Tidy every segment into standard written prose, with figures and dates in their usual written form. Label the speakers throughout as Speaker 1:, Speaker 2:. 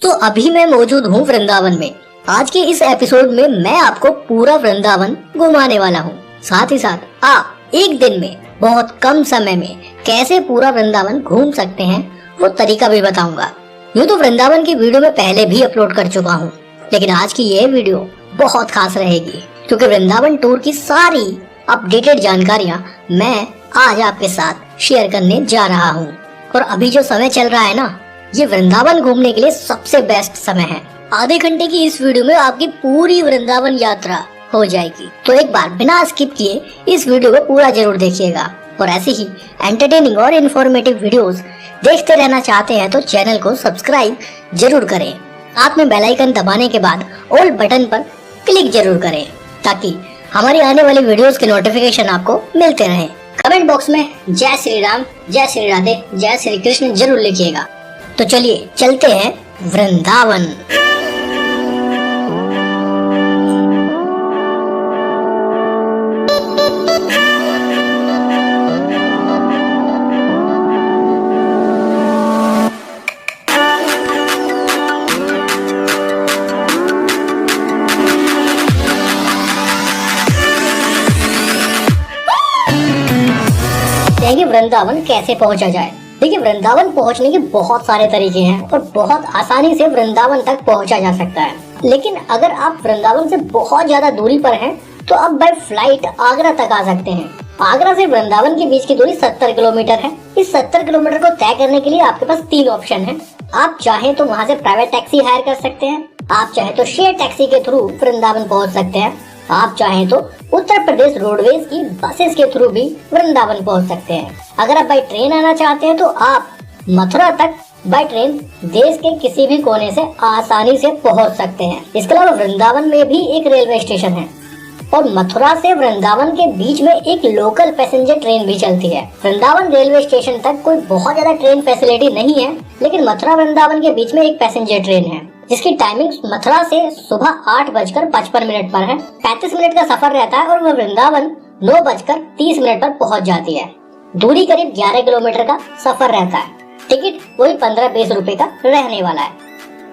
Speaker 1: तो अभी मैं मौजूद हूँ वृंदावन में। आज के इस एपिसोड में मैं आपको पूरा वृंदावन घुमाने वाला हूँ। साथ ही साथ आप एक दिन में बहुत कम समय में कैसे पूरा वृंदावन घूम सकते हैं वो तरीका भी बताऊंगा। यूँ तो वृंदावन की वीडियो में पहले भी अपलोड कर चुका हूँ, लेकिन आज की ये वीडियो बहुत खास रहेगी क्योंकि वृंदावन टूर की सारी अपडेटेड जानकारियाँ मैं आज आपके साथ शेयर करने जा रहा हूँ। और अभी जो समय चल रहा है ना, ये वृंदावन घूमने के लिए सबसे बेस्ट समय है। आधे घंटे की इस वीडियो में आपकी पूरी वृंदावन यात्रा हो जाएगी। तो एक बार बिना स्किप किए इस वीडियो को पूरा जरूर देखिएगा। और ऐसी ही एंटरटेनिंग और इन्फॉर्मेटिव वीडियोस देखते रहना चाहते हैं तो चैनल को सब्सक्राइब जरूर करें। साथ में बेल आइकन दबाने के बाद ऑल बटन पर क्लिक जरूर करें ताकि हमारी आने वाली वीडियोस के नोटिफिकेशन आपको मिलते रहें। कमेंट बॉक्स में जय श्री राम, जय श्री राधे, जय श्री कृष्ण जरूर लिखिएगा। तो चलिए चलते हैं वृंदावन। देखिए वृंदावन कैसे पहुंचा जाए। देखिए वृंदावन पहुंचने के बहुत सारे तरीके हैं और बहुत आसानी से वृंदावन तक पहुंचा जा सकता है। लेकिन अगर आप वृंदावन से बहुत ज्यादा दूरी पर हैं तो आप बाय फ्लाइट आगरा तक आ सकते हैं। आगरा से वृंदावन के बीच की दूरी 70 किलोमीटर है। इस 70 किलोमीटर को तय करने के लिए आपके पास 3 ऑप्शन है। आप चाहें तो वहाँ से प्राइवेट टैक्सी हायर कर सकते हैं, आप चाहें तो शेयर टैक्सी के थ्रू वृंदावन पहुँच सकते हैं, आप चाहें तो उत्तर प्रदेश रोडवेज की बसेस के थ्रू भी वृंदावन पहुंच सकते हैं। अगर आप बाई ट्रेन आना चाहते हैं तो आप मथुरा तक बाई ट्रेन देश के किसी भी कोने से आसानी से पहुंच सकते हैं। इसके अलावा वृंदावन में भी एक रेलवे स्टेशन है और मथुरा से वृंदावन के बीच में एक लोकल पैसेंजर ट्रेन भी चलती है। वृंदावन रेलवे स्टेशन तक कोई बहुत ज्यादा ट्रेन फैसिलिटी नहीं है, लेकिन मथुरा वृंदावन के बीच में एक पैसेंजर ट्रेन है जिसकी टाइमिंग मथुरा से सुबह 8:55 पर है। 35 मिनट का सफर रहता है और वह वृंदावन 9:30 पर पहुंच जाती है। दूरी करीब 11 किलोमीटर का सफर रहता है। टिकट वही 15-20 रुपए का रहने वाला है।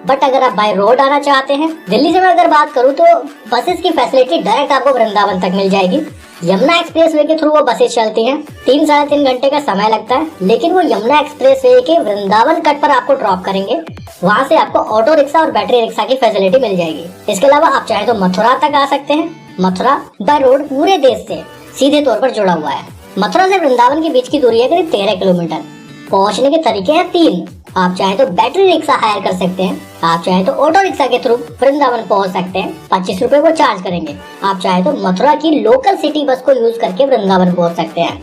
Speaker 1: बट अगर आप बाय रोड आना चाहते हैं, दिल्ली से मैं अगर बात करूं तो बसेस की फैसिलिटी डायरेक्ट आपको वृंदावन तक मिल जाएगी। यमुना एक्सप्रेसवे के थ्रू वो बसेस चलती हैं। 3-3.5 घंटे का समय लगता है, लेकिन वो यमुना एक्सप्रेसवे के वृंदावन कट पर आपको ड्रॉप करेंगे। वहाँ से आपको ऑटो रिक्शा और बैटरी रिक्शा की फैसिलिटी मिल जाएगी। इसके अलावा आप चाहे तो मथुरा तक आ सकते हैं। मथुरा बाय रोड पूरे देश से सीधे तौर पर जुड़ा हुआ है। मथुरा से वृंदावन के बीच की दूरी है करीब 13 किलोमीटर। पहुँचने के तरीके हैं 3। आप चाहे तो बैटरी रिक्शा हायर कर सकते हैं, आप चाहे तो ऑटो रिक्शा के थ्रू वृंदावन पहुंच सकते हैं। 25 रुपए वो चार्ज करेंगे। आप चाहे तो मथुरा की लोकल सिटी बस को यूज करके वृंदावन पहुंच सकते हैं।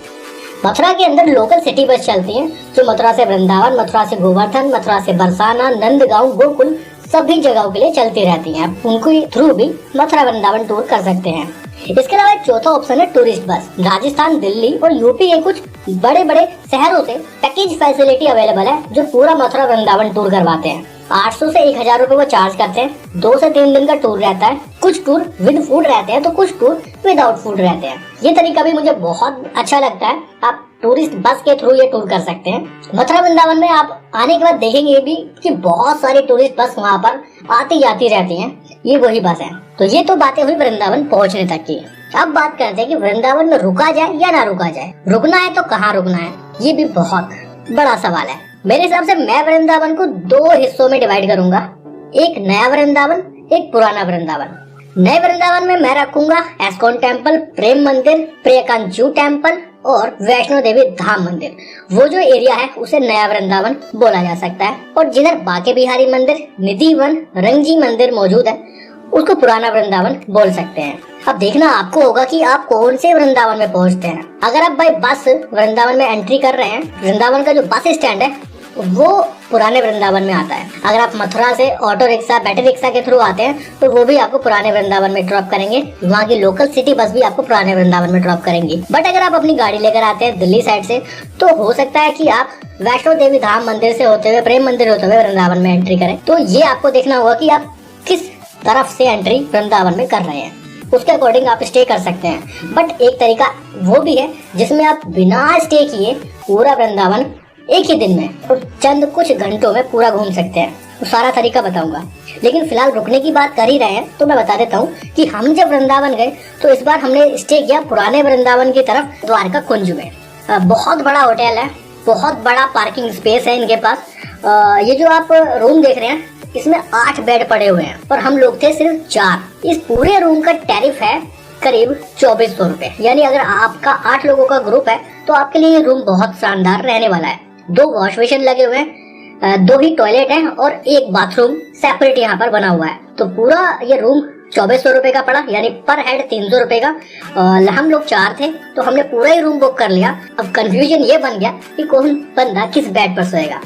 Speaker 1: मथुरा के अंदर लोकल सिटी बस चलती हैं जो मथुरा से वृंदावन, मथुरा से गोवर्धन, मथुरा से बरसाना, नंदगांव, गोकुल सभी जगहों के लिए चलती रहती हैं। उनके थ्रू भी मथुरा वृंदावन टूर कर सकते हैं। इसके अलावा एक चौथा ऑप्शन है टूरिस्ट बस। राजस्थान, दिल्ली और यूपी के कुछ बड़े बड़े शहरों से पैकेज फैसिलिटी अवेलेबल है जो पूरा मथुरा वृंदावन टूर करवाते हैं। 800 से 1000 रुपए वो चार्ज करते हैं। 2 से 3 दिन का टूर रहता है। कुछ टूर विद फूड रहते हैं तो कुछ टूर विदाउट फूड रहते हैं। ये तरीका भी मुझे बहुत अच्छा लगता है। आप टूरिस्ट बस के थ्रू ये टूर कर सकते हैं। मथुरा वृंदावन में आप आने के बाद देखेंगे भी कि बहुत सारी टूरिस्ट बस वहाँ पर आती जाती रहती हैं। ये वही बस है। तो ये तो बातें हुई वृंदावन पहुँचने तक की। अब बात करते हैं कि वृंदावन में रुका जाए या ना रुका जाए। रुकना है तो कहाँ रुकना है, ये भी बहुत बड़ा सवाल है। मेरे हिसाब से मैं वृंदावन को 2 हिस्सों में डिवाइड करूंगा। एक नया वृंदावन, एक पुराना वृंदावन। नए वृंदावन में मैं रखूंगा एस्कॉन टेम्पल, प्रेम मंदिर, प्रियकांजू टेम्पल और वैष्णो देवी धाम मंदिर। वो जो एरिया है उसे नया वृंदावन बोला जा सकता है। और जिधर बांके बिहारी मंदिर, निधि वन, रंगजी मंदिर मौजूद है उसको पुराना वृंदावन बोल सकते हैं। अब देखना आपको होगा कि आप कौन से वृंदावन में पहुंचते हैं। अगर आप बाय बस वृंदावन में एंट्री कर रहे हैं, वृंदावन का जो बस स्टैंड है वो पुराने वृंदावन में आता है। अगर आप मथुरा से ऑटो रिक्शा, बैटरी रिक्शा के थ्रू आते हैं तो वो भी आपको पुराने वृंदावन में ड्रॉप करेंगे। वहाँ की लोकल सिटी बस भी आपको पुराने वृंदावन में ड्रॉप करेंगी। बट अगर आप अपनी गाड़ी लेकर आते हैं दिल्ली साइड से तो हो सकता है कि आप वैष्णो देवी धाम मंदिर से होते हुए, प्रेम मंदिर होते हुए वृंदावन में एंट्री करें। तो ये आपको देखना होगा कि आप किस तरफ से एंट्री वृंदावन में कर रहे हैं, उसके अकॉर्डिंग आप स्टे कर सकते हैं। बट एक तरीका वो भी है जिसमें आप बिना स्टे किए पूरा वृंदावन एक ही दिन में और चंद कुछ घंटों में पूरा घूम सकते हैं। वो सारा तरीका बताऊंगा। लेकिन फिलहाल रुकने की बात कर ही रहे हैं तो मैं बता देता हूँ कि हम जब वृंदावन गए तो इस बार हमने स्टे किया पुराने वृंदावन की तरफ, द्वारका कुंज में। बहुत बड़ा होटल है, बहुत बड़ा पार्किंग स्पेस है इनके पास। ये जो आप रूम देख रहे हैं इसमें 8 बेड पड़े हुए हैं और हम लोग थे सिर्फ 4। इस पूरे रूम का टैरिफ है करीब 2400 रुपए। यानी अगर आपका 8 लोगों का ग्रुप है तो आपके लिए ये रूम बहुत शानदार रहने वाला है। 2 वॉश बेसिन लगे हुए हैं, 2 ही टॉयलेट हैं और 1 बाथरूम सेपरेट यहाँ पर बना हुआ है। तो पूरा ये रूम 2400 रुपए का पड़ा, यानी पर हेड 300 रुपए का। हम लोग 4 थे तो हमने पूरा ही रूम बुक कर लिया। अब कंफ्यूजन ये बन गया कि कौन बंदा किस बेड पर सोएगा।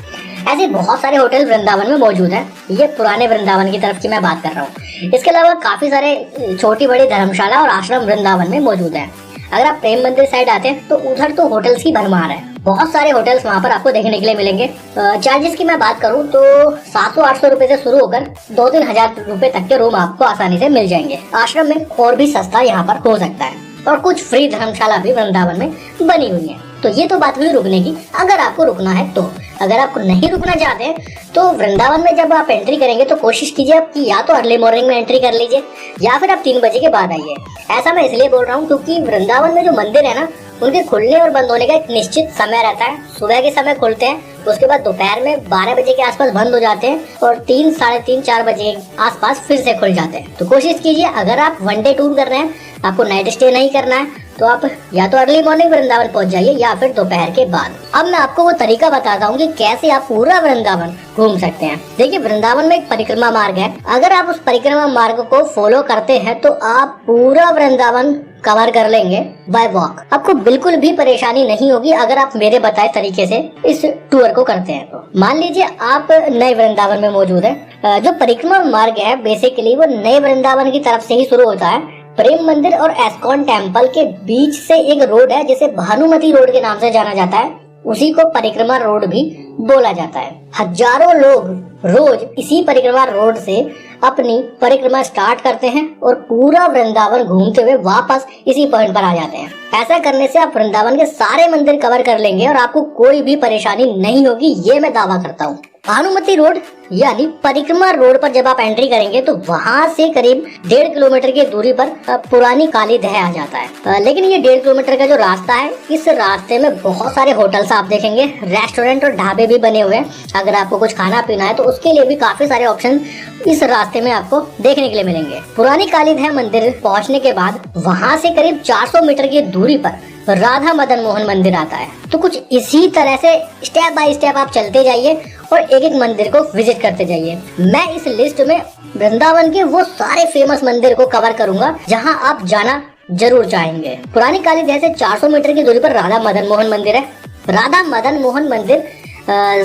Speaker 1: ऐसे बहुत सारे होटल वृंदावन में मौजूद हैं। ये पुराने वृंदावन की तरफ की मैं बात कर रहा हूँ। इसके अलावा काफी सारे छोटी बड़ी धर्मशाला और आश्रम वृंदावन में मौजूद हैं। अगर आप प्रेम मंदिर साइड आते हैं तो उधर तो होटल्स की भरमार है। बहुत सारे होटल्स वहाँ पर आपको देखने के लिए मिलेंगे। चार्जेस की मैं बात करूँ तो 700-800 रुपए से शुरू होकर 2-3 हजार रुपए तक के रूम आपको आसानी से मिल जाएंगे। आश्रम में और भी सस्ता यहाँ पर हो सकता है और कुछ फ्री धर्मशाला भी वृंदावन में बनी हुई है। तो ये तो बात हुई रुकने की, अगर आपको रुकना है तो। अगर आपको नहीं रुकना चाहते हैं तो वृंदावन में जब आप एंट्री करेंगे तो कोशिश कीजिए आपकी या तो अर्ली मॉर्निंग में एंट्री कर लीजिए या फिर आप 3 बजे के बाद आइए। ऐसा मैं इसलिए बोल रहा हूँ क्योंकि वृंदावन में जो मंदिर है ना, उनके खुलने और बंद होने का एक निश्चित समय रहता है। सुबह के समय खुलते हैं, उसके बाद दोपहर में 12 बजे के आसपास बंद हो जाते हैं और 3, साढ़े 3, 4 बजे के आसपास फिर से खुल जाते हैं। तो कोशिश कीजिए अगर आप 1 डे टूर कर रहे हैं, आपको नाइट स्टे नहीं करना है, तो आप या तो अर्ली मॉर्निंग वृंदावन पहुंच जाइए या फिर दोपहर के बाद। अब मैं आपको वो तरीका बताता हूँ कि कैसे आप पूरा वृंदावन घूम सकते हैं। देखिए, वृंदावन में एक परिक्रमा मार्ग है। अगर आप उस परिक्रमा मार्ग को फॉलो करते हैं तो आप पूरा वृंदावन कवर कर लेंगे बाय वॉक। आपको बिल्कुल भी परेशानी नहीं होगी अगर आप मेरे बताए तरीके से इस टूर को करते हैं तो। मान लीजिए आप नए वृंदावन में मौजूद है। जो परिक्रमा मार्ग है बेसिकली वो नए वृंदावन की तरफ से ही शुरू होता है। प्रेम मंदिर और एस्कॉन टेम्पल के बीच से एक रोड है जिसे भानुमति रोड के नाम से जाना जाता है। उसी को परिक्रमा रोड भी बोला जाता है। हजारों लोग रोज इसी परिक्रमा रोड से अपनी परिक्रमा स्टार्ट करते हैं और पूरा वृंदावन घूमते हुए वापस इसी पॉइंट पर आ जाते हैं। ऐसा करने से आप वृंदावन के सारे मंदिर कवर कर लेंगे और आपको कोई भी परेशानी नहीं होगी, ये मैं दावा करता हूँ। भानुमति रोड यानी परिक्रमा रोड पर जब आप एंट्री करेंगे तो वहाँ से करीब 1.5 किलोमीटर की दूरी पर पुरानी काली दह आ जाता है। लेकिन ये 1.5 किलोमीटर का जो रास्ता है, इस रास्ते में बहुत सारे होटल्स आप देखेंगे, रेस्टोरेंट और ढाबे भी बने हुए हैं। अगर आपको कुछ खाना पीना है तो उसके लिए भी काफी सारे ऑप्शन इस रास्ते में आपको देखने के लिए मिलेंगे। पुरानी काली दह मंदिर पहुँचने के बाद वहाँ से करीब 400 मीटर की दूरी पर राधा मदन मोहन मंदिर आता है। तो कुछ इसी तरह से स्टेप बाय स्टेप आप चलते जाइए और एक एक मंदिर को विजिट करते जाइए। मैं इस लिस्ट में वृंदावन के वो सारे फेमस मंदिर को कवर करूंगा जहां आप जाना जरूर चाहेंगे। पुरानी काली दह से 400 मीटर की दूरी पर राधा मदन मोहन मंदिर है। राधा मदन मोहन मंदिर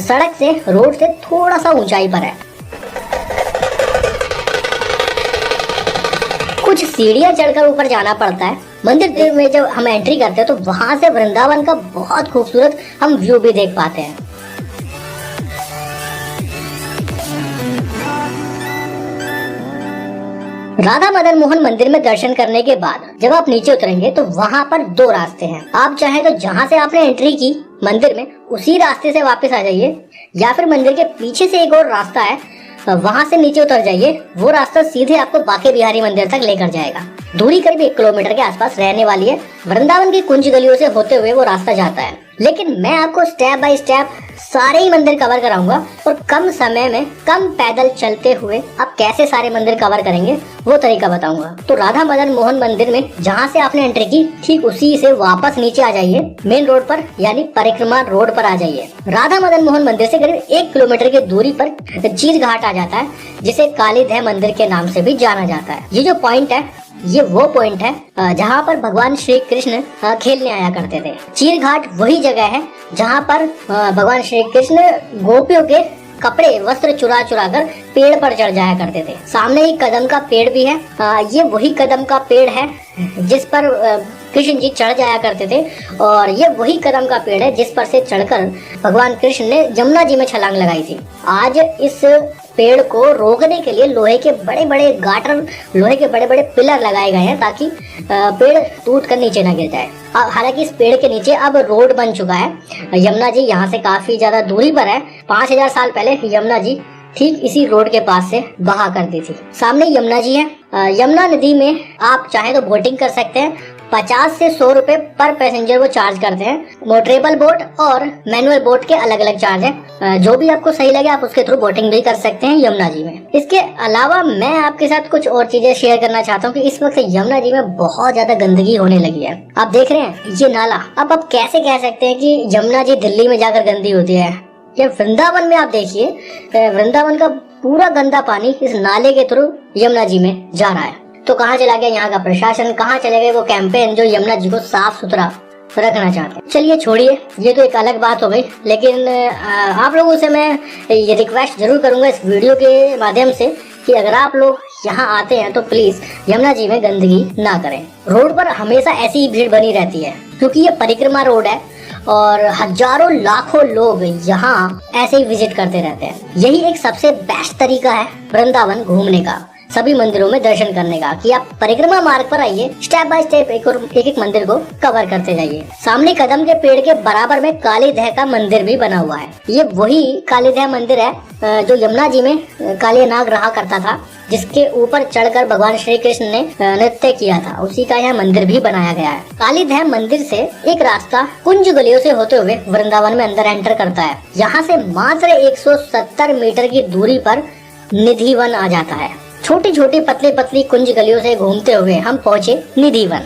Speaker 1: सड़क से, रोड से थोड़ा सा ऊंचाई पर है। कुछ सीढ़ियां चढ़कर ऊपर जाना पड़ता है। मंदिर में जब हम एंट्री करते हैं तो वहां से वृंदावन का बहुत खूबसूरत हम व्यू भी देख पाते हैं। राधा मदन मोहन मंदिर में दर्शन करने के बाद जब आप नीचे उतरेंगे तो वहाँ पर 2 रास्ते हैं। आप चाहे तो जहाँ से आपने एंट्री की मंदिर में उसी रास्ते से वापस आ जाइए, या फिर मंदिर के पीछे से एक और रास्ता है, वहाँ से नीचे उतर जाइए। वो रास्ता सीधे आपको बांके बिहारी मंदिर तक लेकर जाएगा। दूरी करीब 1 किलोमीटर के आसपास रहने वाली है। वृंदावन की कुंज गलियों से होते हुए वो रास्ता जाता है। लेकिन मैं आपको स्टेप बाय स्टेप सारे ही मंदिर कवर कराऊंगा और कम समय में कम पैदल चलते हुए आप कैसे सारे मंदिर कवर करेंगे वो तरीका बताऊंगा। तो राधा मदन मोहन मंदिर में जहाँ से आपने एंट्री की ठीक उसी से वापस नीचे आ जाइए, मेन रोड पर यानी परिक्रमा रोड पर आ जाइए। राधा मदन मोहन मंदिर से करीब 1 किलोमीटर की दूरी पर चीर घाट आ जाता है, जिसे काली दह मंदिर के नाम से भी जाना जाता है। ये जो पॉइंट है ये वो पॉइंट है जहाँ पर भगवान श्री कृष्ण खेलने आया करते थे। चीर घाट वही जगह है जहाँ पर भगवान श्री कृष्ण गोपियों के कपड़े वस्त्र चुरा चुरा कर पेड़ पर चढ़ जाया करते थे। सामने ही कदम का पेड़ भी है। ये वही कदम का पेड़ है जिस पर कृष्ण जी चढ़ जाया करते थे, और ये वही कदम का पेड़ है जिस पर से चढ़कर भगवान कृष्ण ने यमुना जी में छलांग लगाई थी। आज इस पेड़ को रोकने के लिए लोहे के बड़े बड़े गाटर, लोहे के बड़े बड़े पिलर लगाए गए हैं ताकि पेड़ टूट कर नीचे न गिर जाए। हालांकि इस पेड़ के नीचे अब रोड बन चुका है। यमुना जी यहाँ से काफी ज्यादा दूरी पर है। 5000 साल पहले यमुना जी ठीक इसी रोड के पास से बहा करती थी। सामने यमुना जी है। यमुना नदी में आप चाहे तो बोटिंग कर सकते हैं। 50 से 100 रुपए पर पैसेंजर वो चार्ज करते हैं। मोटरेबल बोट और मैनुअल बोट के अलग अलग चार्ज हैं। जो भी आपको सही लगे आप उसके थ्रू बोटिंग भी कर सकते हैं यमुना जी में। इसके अलावा मैं आपके साथ कुछ और चीजें शेयर करना चाहता हूँ कि इस वक्त यमुना जी में बहुत ज्यादा गंदगी होने लगी है। आप देख रहे हैं ये नाला। अब आप कैसे कह सकते हैं कि यमुना जी दिल्ली में जाकर गंदी होती है? ये वृंदावन में आप देखिए, वृंदावन का पूरा गंदा पानी इस नाले के थ्रू यमुना जी में जा रहा है। तो कहाँ चला गया यहाँ का प्रशासन? कहाँ चले गए वो कैंपेन जो यमुना जी को साफ सुथरा रखना चाहते हैं? चलिए छोड़िए, ये तो एक अलग बात हो गई। लेकिन आप लोगों से मैं ये रिक्वेस्ट जरूर करूंगा इस वीडियो के माध्यम से कि अगर आप लोग यहाँ आते हैं तो प्लीज यमुना जी में गंदगी ना करें। रोड पर हमेशा ऐसी ही भीड़ बनी रहती है क्योंकि ये परिक्रमा रोड है और हजारों लाखों लोग यहाँ ऐसे ही विजिट करते रहते हैं। यही एक सबसे बेस्ट तरीका है वृंदावन घूमने का, सभी मंदिरों में दर्शन करने का, कि आप परिक्रमा मार्ग पर आइए, स्टेप बाय स्टेप एक मंदिर को कवर करते जाइए। सामने कदम के पेड़ के बराबर में कालीदह का मंदिर भी बना हुआ है। ये वही कालीदह मंदिर है जो यमुना जी में काली नाग रहा करता था, जिसके ऊपर चढ़कर भगवान श्री कृष्ण ने नृत्य किया था। उसी का यहाँ मंदिर भी बनाया गया है। कालीदह मंदिर से एक रास्ता कुंज गलियों से होते हुए वृंदावन में अंदर एंटर करता है। यहाँ से मात्र 170 मीटर की दूरी पर निधि वन आ जाता है। छोटी छोटी पतली पतली कुंज गलियों से घूमते हुए हम पहुंचे निधि वन।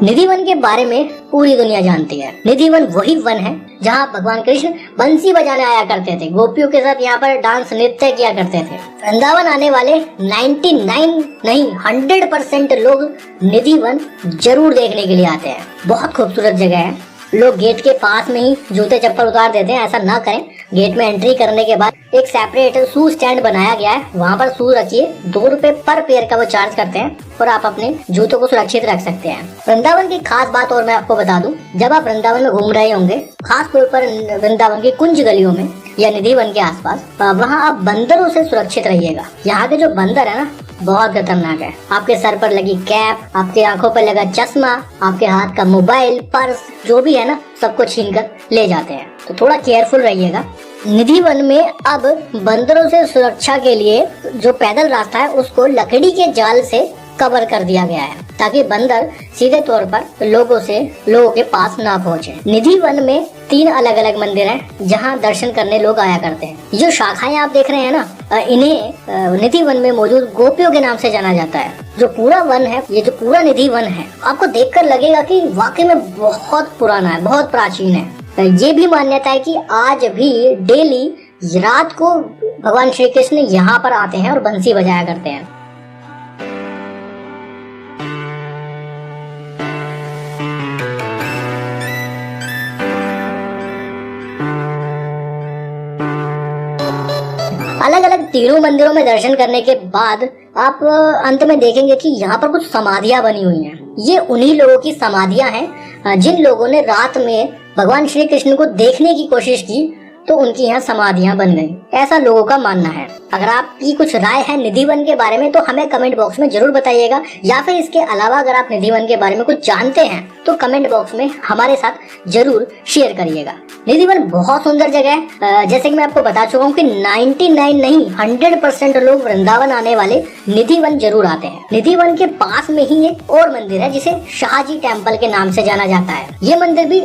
Speaker 1: निधि वन के बारे में पूरी दुनिया जानती है। निधि वन वही वन है जहाँ भगवान कृष्ण बंसी बजाने आया करते थे, गोपियों के साथ यहाँ पर डांस नृत्य किया करते थे। वृंदावन आने वाले 99 नहीं 100% लोग निधि वन जरूर देखने के लिए आते हैं। बहुत खूबसूरत जगह है। लोग गेट के पास में ही जूते चप्पल उतार देते हैं, ऐसा ना करें। गेट में एंट्री करने के बाद एक सेपरेट शू स्टैंड बनाया गया है, वहाँ पर शू रखिए। 2 रुपए पर पेयर का वो चार्ज करते हैं और आप अपने जूतों को सुरक्षित रख सकते हैं। वृंदावन की खास बात और मैं आपको बता दूं, जब आप वृंदावन में घूम रहे होंगे, खास तौर पर वृंदावन की कुंज गलियों में या निधि वन के आसपास, वहाँ आप बंदरों से सुरक्षित रहिएगा। यहाँ के जो बंदर है ना, बहुत खतरनाक है। आपके सर पर लगी कैप, आपके आंखों पर लगा चश्मा, आपके हाथ का मोबाइल, पर्स जो भी है ना, सबको छीन कर ले जाते हैं। तो थोड़ा केयरफुल रहिएगा। निधि वन में अब बंदरों से सुरक्षा के लिए जो पैदल रास्ता है उसको लकड़ी के जाल से कवर कर दिया गया है, ताकि बंदर सीधे तौर पर लोगों के पास ना पहुंचे। निधि वन में 3 अलग अलग मंदिर हैं जहां दर्शन करने लोग आया करते हैं। जो शाखाएं आप देख रहे हैं ना, इन्हें निधि वन में मौजूद गोपियों के नाम से जाना जाता है। जो पूरा वन है, ये जो पूरा निधि वन है, आपको देखकर लगेगा कि वाकई में बहुत पुराना है, बहुत प्राचीन है। ये भी मान्यता है कि आज भी डेली रात को भगवान श्री कृष्ण यहाँ पर आते हैं और बंसी बजाया करते हैं। अलग अलग तीनों मंदिरों में दर्शन करने के बाद आप अंत में देखेंगे कि यहाँ पर कुछ समाधियां बनी हुई हैं। ये उन्हीं लोगों की समाधियां हैं जिन लोगों ने रात में भगवान श्री कृष्ण को देखने की कोशिश की, तो उनकी यहाँ समाधियां बन गई, ऐसा लोगों का मानना है। अगर आपकी कुछ राय है निधि वन के बारे में तो हमें कमेंट बॉक्स में जरूर बताइएगा, या फिर इसके अलावा अगर आप निधि वन के बारे में कुछ जानते हैं तो कमेंट बॉक्स में हमारे साथ जरूर शेयर करिएगा। निधि वन बहुत सुंदर जगह है। जैसे कि मैं आपको बता चुका हूँ कि 99 नहीं 100% लोग वृंदावन आने वाले निधि वन जरूर आते हैं। निधि वन के पास में ही एक और मंदिर है जिसे शाहजी टेम्पल के नाम से जाना जाता है। ये मंदिर भी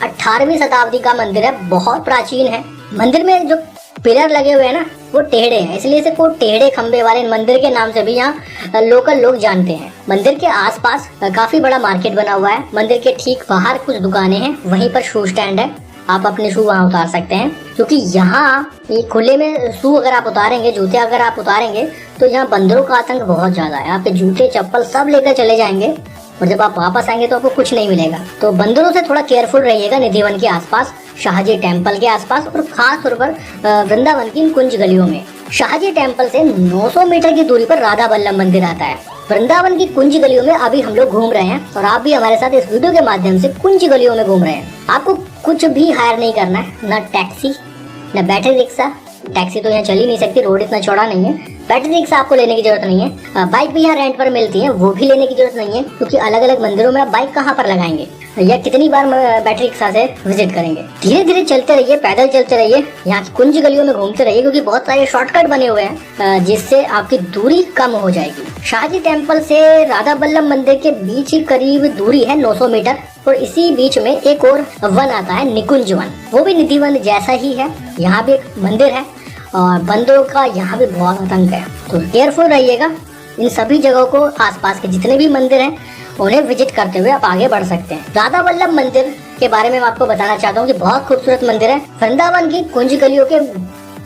Speaker 1: 18वीं शताब्दी का मंदिर है, बहुत प्राचीन है। मंदिर में जो पिलर लगे हुए हैं ना, वो टेढ़े हैं, इसलिए इसे को टेढ़े खंबे वाले मंदिर के नाम से भी यहाँ लोकल लोग जानते हैं। मंदिर के आसपास काफी बड़ा मार्केट बना हुआ है। मंदिर के ठीक बाहर कुछ दुकानें हैं, वहीं पर शू स्टैंड है, आप अपने शू वहाँ उतार सकते हैं। क्योंकि यहाँ ये खुले में शू अगर आप उतारेंगे, जूते अगर आप उतारेंगे, तो यहाँ बंदरों का आतंक बहुत ज्यादा है। आपके जूते चप्पल सब लेकर चले जाएंगे और जब आप वापस आएंगे तो आपको कुछ नहीं मिलेगा। तो बंदरों से थोड़ा केयरफुल रहिएगा निधि वन के आसपास, शाहजी टेम्पल के आसपास और खास तौर पर वृंदावन की कुंज गलियों में। शाहजी टेम्पल से 900 मीटर की दूरी पर राधा वल्लभ मंदिर आता है। वृंदावन की कुंज गलियों में अभी हम लोग घूम रहे हैं और आप भी हमारे साथ इस वीडियो के माध्यम से कुंज गलियों में घूम रहे हैं। आपको कुछ भी हायर नहीं करना है, ना टैक्सी, ना बैटरी रिक्शा। टैक्सी तो यहाँ चल ही नहीं सकती, रोड इतना चौड़ा नहीं है। बैटरी रिक्शा आपको लेने की जरूरत नहीं है। बाइक भी यहाँ रेंट पर मिलती है, वो भी लेने की जरूरत नहीं है, क्योंकि अलग अलग मंदिरों में आप बाइक कहाँ पर लगाएंगे या कितनी बार बैटरी रिक्शा से विजिट करेंगे। धीरे धीरे चलते रहिए, पैदल चलते रहिए, यहाँ की कुंज गलियों में घूमते रहिए, क्योंकि बहुत सारे शॉर्टकट बने हुए हैं जिससे आपकी दूरी कम हो जाएगी। शाहजी टेम्पल से राधा बल्लभ मंदिर के बीच ही करीब दूरी है 900 मीटर, और इसी बीच में एक और वन आता है निकुंज वन, वो भी निधि वन जैसा ही है। यहाँ भी एक मंदिर है और बंदरों का यहाँ भी बहुत आतंक है, तो केयरफुल रहिएगा। इन सभी जगहों को आसपास के जितने भी मंदिर हैं उन्हें विजिट करते हुए आप आगे बढ़ सकते हैं। राधा बल्लभ मंदिर के बारे में मैं आपको बताना चाहता हूँ कि बहुत खूबसूरत मंदिर है। वृंदावन की कुंज गलियों के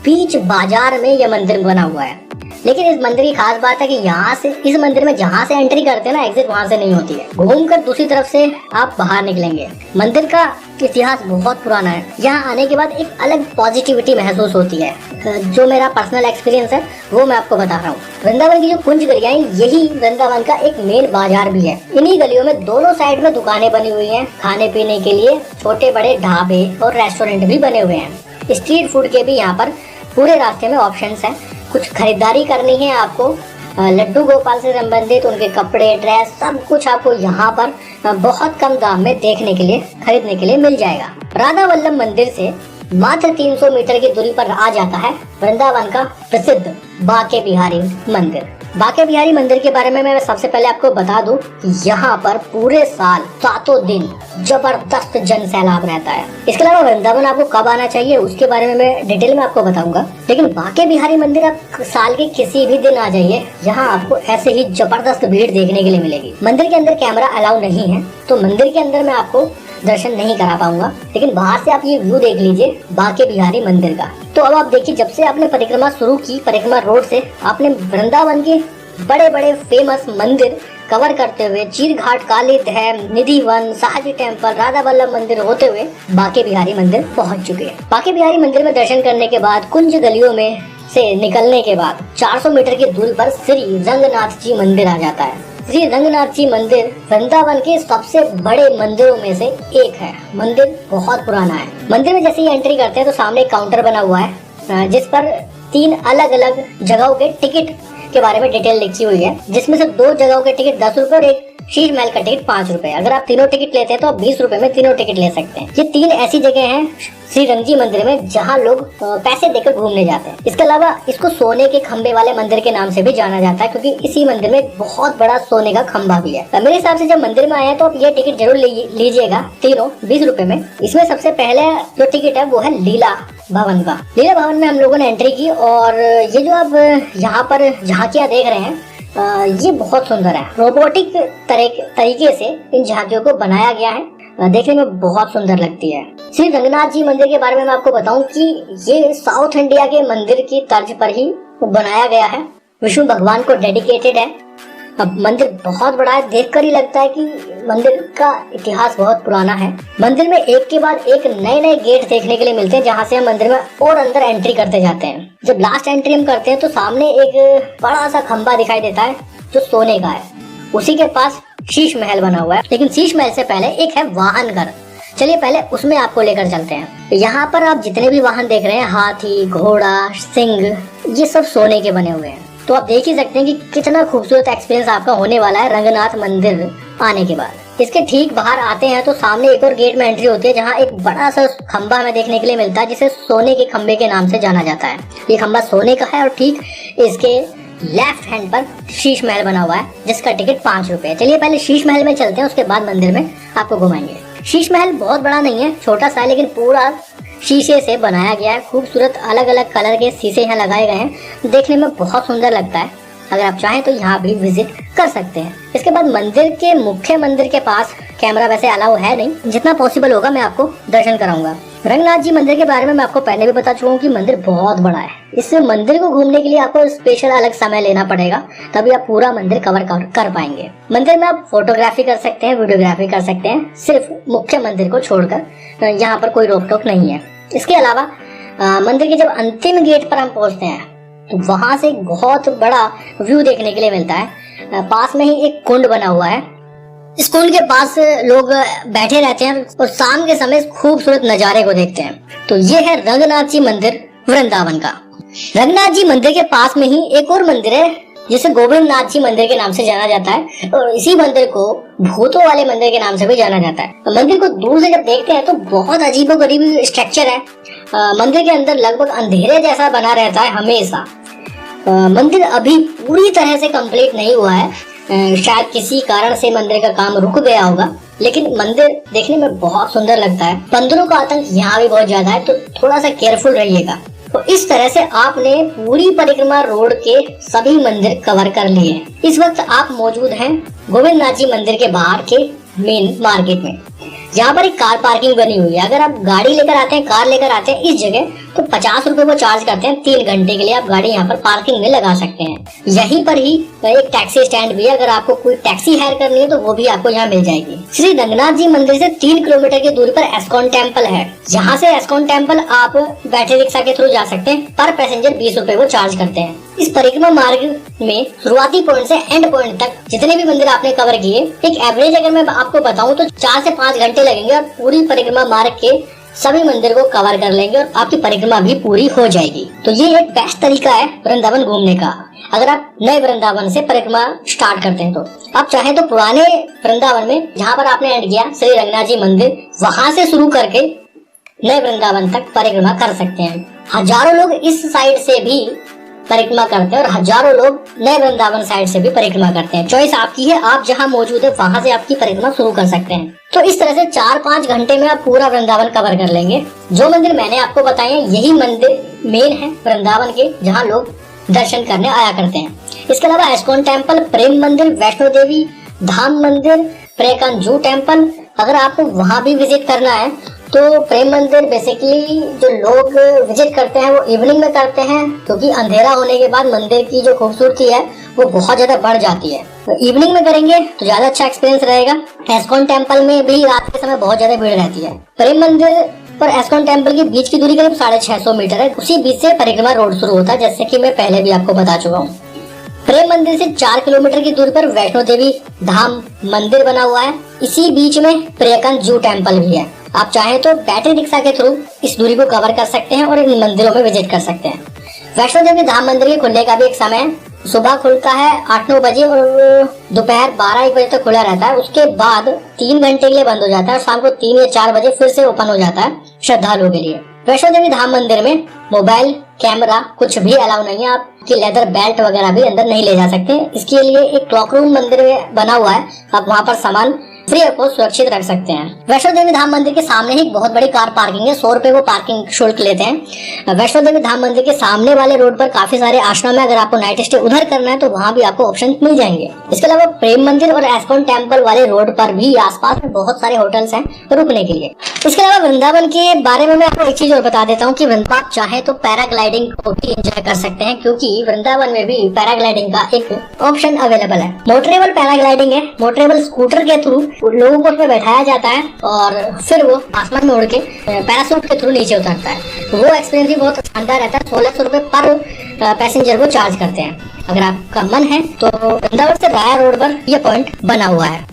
Speaker 1: बीच बाजार में यह मंदिर बना हुआ है। लेकिन इस मंदिर की खास बात है कि यहाँ से, इस मंदिर में जहाँ से एंट्री करते हैं ना, एग्जिट वहाँ से नहीं होती है, घूमकर दूसरी तरफ से आप बाहर निकलेंगे। मंदिर का इतिहास बहुत पुराना है। यहाँ आने के बाद एक अलग पॉजिटिविटी महसूस होती है। जो मेरा पर्सनल एक्सपीरियंस है वो मैं आपको बता रहा हूँ। वृंदावन की जो कुंज गलियां हैं, यही वृंदावन का एक मेन बाजार भी है। इन्हीं गलियों में दोनों साइड में दुकानें बनी हुई हैं, खाने पीने के लिए छोटे बड़े ढाबे और रेस्टोरेंट भी बने हुए हैं। स्ट्रीट फूड के भी यहाँ पर पूरे रास्ते में ऑप्शंस हैं। कुछ खरीदारी करनी है आपको, लड्डू गोपाल से संबंधित उनके कपड़े, ड्रेस, सब कुछ आपको यहाँ पर बहुत कम दाम में देखने के लिए, खरीदने के लिए मिल जाएगा। राधा वल्लभ मंदिर से मात्र 300 मीटर की दूरी पर आ जाता है वृंदावन का प्रसिद्ध बांके बिहारी मंदिर। बांके बिहारी मंदिर के बारे में मैं सबसे पहले आपको बता दूं कि यहाँ पर पूरे साल 7 दिन जबरदस्त जन सैलाब रहता है। इसके अलावा वृंदावन आपको कब आना चाहिए उसके बारे में मैं डिटेल में आपको बताऊंगा। लेकिन बांके बिहारी मंदिर आप साल के किसी भी दिन आ जाइए, यहाँ आपको ऐसे ही जबरदस्त भीड़ देखने के लिए मिलेगी। मंदिर के अंदर कैमरा अलाउ नहीं है, तो मंदिर के अंदर मैं आपको दर्शन नहीं करा पाऊंगा, लेकिन बाहर से आप ये व्यू देख लीजिए बांके बिहारी मंदिर का। तो अब आप देखिए, जब से आपने परिक्रमा शुरू की, परिक्रमा रोड से आपने वृंदावन के बड़े बड़े फेमस मंदिर कवर करते हुए चीर घाट, काली डैम, निधि वन, शाहजी टेम्पल, राधा बल्लभ मंदिर होते हुए बांके बिहारी मंदिर पहुंच चुके हैं। बांके बिहारी मंदिर में दर्शन करने के बाद, कुंज गलियों में से निकलने के बाद 400 मीटर की दूरी पर श्री रंगनाथ जी मंदिर आ जाता है। श्री रंगनाथ जी मंदिर वृंदावन के सबसे बड़े मंदिरों में से एक है। मंदिर बहुत पुराना है। मंदिर में जैसे ही एंट्री करते हैं तो सामने एक काउंटर बना हुआ है, जिस पर 3 अलग अलग जगहों के टिकट के बारे में डिटेल लिखी हुई है, जिसमें से 2 जगहों के टिकट 10 रुपए और एक शीश महल का टिकट 5 रुपए। अगर आप तीनों टिकट लेते हैं तो आप 20 रुपए में तीनों टिकट ले सकते हैं। ये 3 ऐसी जगह हैं श्री रंग जी मंदिर में जहाँ लोग पैसे देकर घूमने जाते हैं। इसके अलावा इसको सोने के खंबे वाले मंदिर के नाम से भी जाना जाता है, क्योंकि इसी मंदिर में बहुत बड़ा सोने का खंबा भी है। मेरे हिसाब से जब मंदिर में आए तो आप ये टिकट जरूर लीजिएगा, तीनों 20 रुपए में। इसमें सबसे पहले जो टिकट है वो है लीला भवन का। लीला भवन में हम लोगों ने एंट्री की, और ये जो आप यहाँ पर झांकियाँ देख रहे हैं, ये बहुत सुंदर है। रोबोटिक तरीके से इन झांकियों को बनाया गया है, देखने में बहुत सुंदर लगती है। श्री रंगनाथ जी मंदिर के बारे में मैं आपको बताऊं कि ये साउथ इंडिया के मंदिर की तर्ज पर ही बनाया गया है। विष्णु भगवान को डेडिकेटेड है। अब मंदिर बहुत बड़ा है, देखकर ही लगता है कि मंदिर का इतिहास बहुत पुराना है। मंदिर में एक के बाद एक नए नए गेट देखने के लिए मिलते हैं, जहाँ से हम मंदिर में और अंदर एंट्री करते जाते हैं। जब लास्ट एंट्री हम करते हैं तो सामने एक बड़ा सा खंबा दिखाई देता है जो सोने का है। उसी के पास शीश महल बना हुआ है, लेकिन शीश महल से पहले एक है वाहन घर। चलिए पहले उसमें आपको लेकर चलते हैं। यहाँ पर आप जितने भी वाहन देख रहे हैं, हाथी, घोड़ा, सिंह, ये सब सोने के बने हुए हैं। तो आप देख ही सकते हैं कि कितना खूबसूरत एक्सपीरियंस आपका होने वाला है रंगनाथ मंदिर आने के बाद। इसके ठीक बाहर आते हैं तो सामने एक और गेट में एंट्री होती है, जहाँ एक बड़ा सा खंबा हमें देखने के लिए मिलता है, जिसे सोने के खंबे के नाम से जाना जाता है। ये खंबा सोने का है और ठीक इसके लेफ्ट हैंड पर शीश महल बना हुआ है, जिसका टिकट 5 रुपए है। चलिए पहले शीश महल में चलते हैं, उसके बाद मंदिर में आपको घुमाएंगे। शीश महल बहुत बड़ा नहीं है, छोटा सा है, लेकिन पूरा शीशे से बनाया गया है। खूबसूरत अलग अलग कलर के शीशे यहाँ लगाए गए हैं, देखने में बहुत सुंदर लगता है। अगर आप चाहें तो यहाँ भी विजिट कर सकते हैं। इसके बाद मंदिर के मुख्य मंदिर के पास कैमरा वैसे अलाउ है नहीं, जितना पॉसिबल होगा मैं आपको दर्शन कराऊंगा। रंगनाथ जी मंदिर के बारे में मैं आपको पहले भी बता चुका हूँ कि मंदिर बहुत बड़ा है। इस मंदिर को घूमने के लिए आपको स्पेशल अलग समय लेना पड़ेगा, तभी आप पूरा मंदिर कवर कर पाएंगे। मंदिर में आप फोटोग्राफी कर सकते हैं, वीडियोग्राफी कर सकते हैं, सिर्फ मुख्य मंदिर को छोड़कर यहाँ पर कोई रोक टोक नहीं है। इसके अलावा मंदिर के जब अंतिम गेट पर हम पहुँचते हैं तो वहाँ से बहुत बड़ा व्यू देखने के लिए मिलता है। पास में ही एक कुंड बना हुआ है। इस कुंड के पास लोग बैठे रहते हैं और शाम के समय खूबसूरत नजारे को देखते हैं। तो ये है रंगनाथ जी मंदिर वृंदावन का। रंगनाथ जी मंदिर के पास में ही एक और मंदिर है जिसे गोविंद नाथ जी मंदिर के नाम से जाना जाता है और इसी मंदिर को भूतों वाले मंदिर के नाम से भी जाना जाता है। मंदिर को दूर से जब देखते हैं तो बहुत अजीबोगरीब स्ट्रक्चर है। मंदिर के अंदर लगभग अंधेरे जैसा बना रहता है हमेशा। मंदिर अभी पूरी तरह से कंप्लीट नहीं हुआ है। शायद किसी कारण से मंदिर का काम रुक गया होगा, लेकिन मंदिर देखने में बहुत सुंदर लगता है। बंदरों का आतंक यहाँ भी बहुत ज्यादा है, तो थोड़ा सा केयरफुल रहिएगा। तो इस तरह से आपने पूरी परिक्रमा रोड के सभी मंदिर कवर कर लिए हैं। इस वक्त आप मौजूद हैं गोविंद नाथ जी मंदिर के बाहर के मेन मार्केट में। यहाँ पर एक कार पार्किंग बनी हुई है। अगर आप गाड़ी लेकर आते हैं, कार लेकर आते हैं इस जगह, तो 50 रुपए वो चार्ज करते हैं। 3 घंटे के लिए आप गाड़ी यहाँ पर पार्किंग में लगा सकते हैं। यहीं पर ही एक टैक्सी स्टैंड भी है। अगर आपको कोई टैक्सी हायर करनी है तो वो भी आपको यहाँ मिल जाएगी। श्री रंगनाथ जी मंदिर से 3 किलोमीटर की दूरी पर एस्कॉन टेम्पल है। यहाँ से एस्कॉन टेम्पल आप बैटरी रिक्शा के थ्रू जा सकते हैं। पर पैसेंजर 20 रुपए वो चार्ज करते हैं। इस परिक्रमा मार्ग में शुरुआती पॉइंट से एंड पॉइंट तक जितने भी मंदिर आपने कवर किए, एक एवरेज अगर मैं आपको बताऊं तो 4 से 5 घंटे लगेंगे और पूरी परिक्रमा मार्ग के सभी मंदिर को कवर कर लेंगे और आपकी परिक्रमा भी पूरी हो जाएगी। तो ये एक बेस्ट तरीका है वृंदावन घूमने का। अगर आप नए वृंदावन से परिक्रमा स्टार्ट करते हैं तो आप चाहे तो पुराने वृंदावन में जहाँ पर आपने एंड किया श्री रंगनाथ जी मंदिर, वहां से शुरू करके नए वृंदावन तक परिक्रमा कर सकते हैं। हजारों लोग इस साइड से भी परिक्रमा करते हैं और हजारों लोग नए वृंदावन साइड से भी परिक्रमा करते हैं। चॉइस आपकी है, आप जहां मौजूद है वहां से आपकी परिक्रमा शुरू कर सकते हैं। तो इस तरह से 4-5 घंटे में आप पूरा वृंदावन कवर कर लेंगे। जो मंदिर मैंने आपको बताए हैं यही मंदिर मेन है वृंदावन के, जहाँ लोग दर्शन करने आया करते हैं। इसके अलावा एस्कॉन टेम्पल, प्रेम मंदिर, वैष्णो देवी धाम मंदिर, प्रेकांजू टेम्पल, अगर आपको वहां भी विजिट करना है तो प्रेम मंदिर बेसिकली जो लोग विजिट करते हैं वो इवनिंग में करते हैं, क्योंकि अंधेरा होने के बाद मंदिर की जो खूबसूरती है वो बहुत ज्यादा बढ़ जाती है। तो इवनिंग में करेंगे तो ज्यादा अच्छा एक्सपीरियंस रहेगा। एस्कॉन टेम्पल में भी रात के समय बहुत ज्यादा भीड़ रहती है। प्रेम मंदिर पर एस्कॉन टेम्पल के बीच की दूरी करीब 650 मीटर है। उसी बीच से परिक्रमा रोड शुरू होता है, जैसे कि मैं पहले भी आपको बता चुका हूँ। प्रेम मंदिर से 4 किलोमीटर की दूरी पर वैष्णो देवी धाम मंदिर बना हुआ है। इसी बीच में प्रेकांजू टेम्पल भी है। आप चाहें तो बैटरी रिक्शा के थ्रू इस दूरी को कवर कर सकते हैं और इन मंदिरों में विजिट कर सकते हैं। वैष्णो देवी धाम मंदिर के खुलने का भी एक समय है। सुबह खुलता है 8-9 बजे और दोपहर 12-1 बजे तक खुला रहता है। उसके बाद 3 घंटे के लिए बंद हो जाता है और शाम को 3 या 4 बजे फिर से ओपन हो जाता है श्रद्धालुओं के लिए। वैष्णो देवी धाम मंदिर में मोबाइल कैमरा कुछ भी अलाउ नहीं है। आपकी लेदर बेल्ट वगैरह भी अंदर नहीं ले जा सकते। इसके लिए एक क्लॉक रूम मंदिर में बना हुआ है, आप वहाँ पर सामान फ्री को सुरक्षित रख सकते हैं। वैष्णो देवी धाम मंदिर के सामने ही बहुत बड़ी कार पार्किंग है। 100 रुपए वो पार्किंग शुल्क लेते हैं। वैष्णो देवी धाम मंदिर के सामने वाले रोड पर काफी सारे आश्रम है। अगर आपको नाइट स्टे उधर करना है तो वहाँ भी आपको ऑप्शन मिल जाएंगे। इसके अलावा प्रेम मंदिर और एस्कॉन टेम्पल वाले रोड पर भी आसपास में बहुत सारे होटल्स हैं रुकने के लिए। इसके अलावा वृंदावन के बारे में मैं आपको एक चीज और बता देता हूँ कि वृंदावन चाहे तो पैराग्लाइडिंग को भी एंजॉय कर सकते हैं, क्योंकि वृंदावन में भी पैराग्लाइडिंग का एक ऑप्शन अवेलेबल है। मोटरेबल पैराग्लाइडिंग है। मोटरेबल स्कूटर के थ्रू लोगों को उसमें बैठाया जाता है और फिर वो आसमान में उड़ के पैराशूट के थ्रू नीचे उतरता है। वो एक्सपीरियंस भी बहुत शानदार रहता है। 1600 रुपए पर पैसेंजर को चार्ज करते हैं। अगर आपका मन है तो वृंदावन से राया रोड पर यह पॉइंट बना हुआ है।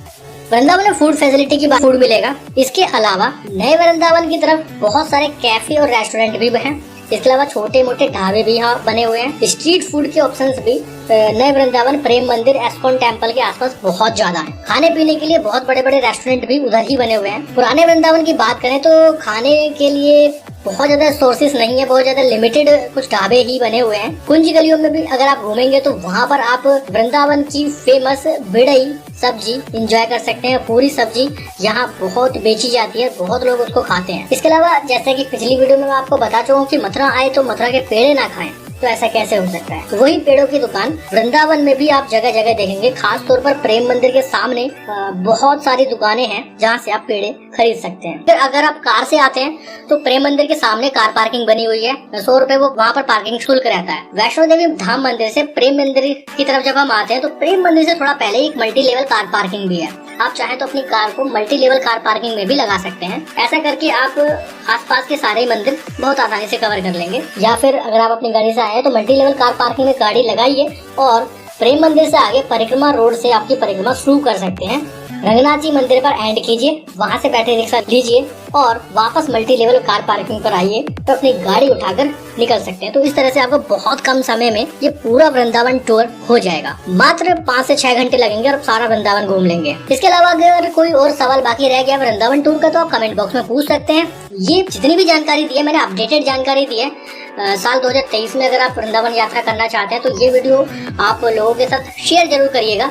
Speaker 1: वृंदावन में फूड फैसिलिटी की फूड मिलेगा। इसके अलावा नए वृंदावन की तरफ बहुत सारे कैफे और रेस्टोरेंट भी हैं। इसके अलावा छोटे मोटे ढाबे भी यहाँ बने हुए हैं। स्ट्रीट फूड के ऑप्शंस भी नए वृंदावन, प्रेम मंदिर, एस्कॉन टेम्पल के आसपास बहुत ज्यादा है। खाने पीने के लिए बहुत बड़े बड़े रेस्टोरेंट भी उधर ही बने हुए हैं। पुराने वृंदावन की बात करें तो खाने के लिए बहुत ज्यादा सोर्सेस नहीं है, बहुत ज्यादा लिमिटेड कुछ ढाबे ही बने हुए हैं। कुंज गलियों में भी अगर आप घूमेंगे तो वहाँ पर आप वृंदावन की फेमस बिड़ई सब्जी एंजॉय कर सकते हैं। पूरी सब्जी यहाँ बहुत बेची जाती है, बहुत लोग उसको खाते हैं। इसके अलावा जैसे कि पिछली वीडियो में मैं आपको बता चुका हूँ कि मथुरा आए तो मथुरा के पेड़े ना खाएं, तो ऐसा कैसे हो सकता है। वही पेड़ों की दुकान वृंदावन में भी आप जगह जगह देखेंगे। खास तौर पर प्रेम मंदिर के सामने बहुत सारी दुकानें हैं जहाँ से आप पेड़े खरीद सकते हैं। फिर अगर आप कार से आते हैं तो प्रेम मंदिर के सामने कार पार्किंग बनी हुई है। 100 रुपए वो वहाँ पर पार्किंग शुल्क रहता है। वैष्णो देवी धाम मंदिर से प्रेम मंदिर की तरफ जब हम आते हैं तो प्रेम मंदिर से थोड़ा पहले एक मल्टी लेवल कार पार्किंग भी है। आप चाहे तो अपनी कार को मल्टी लेवल कार पार्किंग में भी लगा सकते हैं। ऐसा करके आप आसपास के सारे मंदिर बहुत आसानी से कवर कर लेंगे। या फिर अगर आप अपनी गाड़ी से आए तो मल्टी लेवल कार पार्किंग में गाड़ी लगाइए और प्रेम मंदिर से आगे परिक्रमा रोड से आपकी परिक्रमा शुरू कर सकते हैं। रंगनाथ जी मंदिर पर एंड कीजिए, वहाँ से बैटरी रिक्शा लीजिए और वापस मल्टी लेवल कार पार्किंग पर आइए तो अपनी गाड़ी उठाकर निकल सकते हैं। तो इस तरह से आपको बहुत कम समय में ये पूरा वृंदावन टूर हो जाएगा। मात्र 5 से 6 घंटे लगेंगे और सारा वृंदावन घूम लेंगे। इसके अलावा अगर कोई और सवाल बाकी रह गया वृंदावन टूर का तो आप कमेंट बॉक्स में पूछ सकते हैं। ये जितनी भी जानकारी दी है मैंने अपडेटेड जानकारी दी है। साल 2023 में अगर आप वृंदावन यात्रा करना चाहते हैं तो ये वीडियो आप लोगों के साथ शेयर जरूर करिएगा।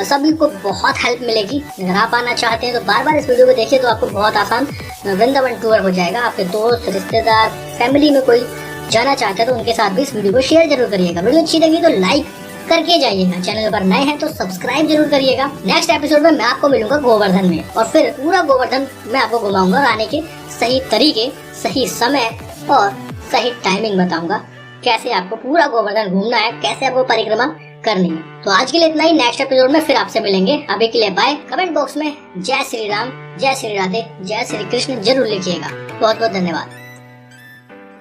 Speaker 1: सभी को बहुत हेल्प मिलेगी। अगर आप आना चाहते हैं तो बार बार इस वीडियो को देखिए तो आपको बहुत आसान वृंदावन टूर हो जाएगा। आपके दोस्त, रिश्तेदार, फैमिली में कोई जाना चाहता है तो उनके साथ भी इस वीडियो को शेयर जरूर करिएगा। वीडियो अच्छी लगी तो लाइक करके जाइएगा। चैनल पर नए हैं तो सब्सक्राइब जरूर करिएगा। नेक्स्ट एपिसोड में मैं आपको मिलूंगा गोवर्धन में और फिर पूरा गोवर्धन मैं आपको घुमाऊंगा और आने के सही तरीके, सही समय और सही टाइमिंग बताऊंगा। कैसे आपको पूरा गोवर्धन घूमना है, कैसे आपको परिक्रमा करनी है। तो आज के लिए इतना ही। नेक्स्ट एपिसोड में फिर आपसे मिलेंगे। अभी के लिए बाय। कमेंट बॉक्स में जय श्री राम, जय श्री राधे, जय श्री कृष्ण जरूर लिखिएगा। बहुत बहुत धन्यवाद।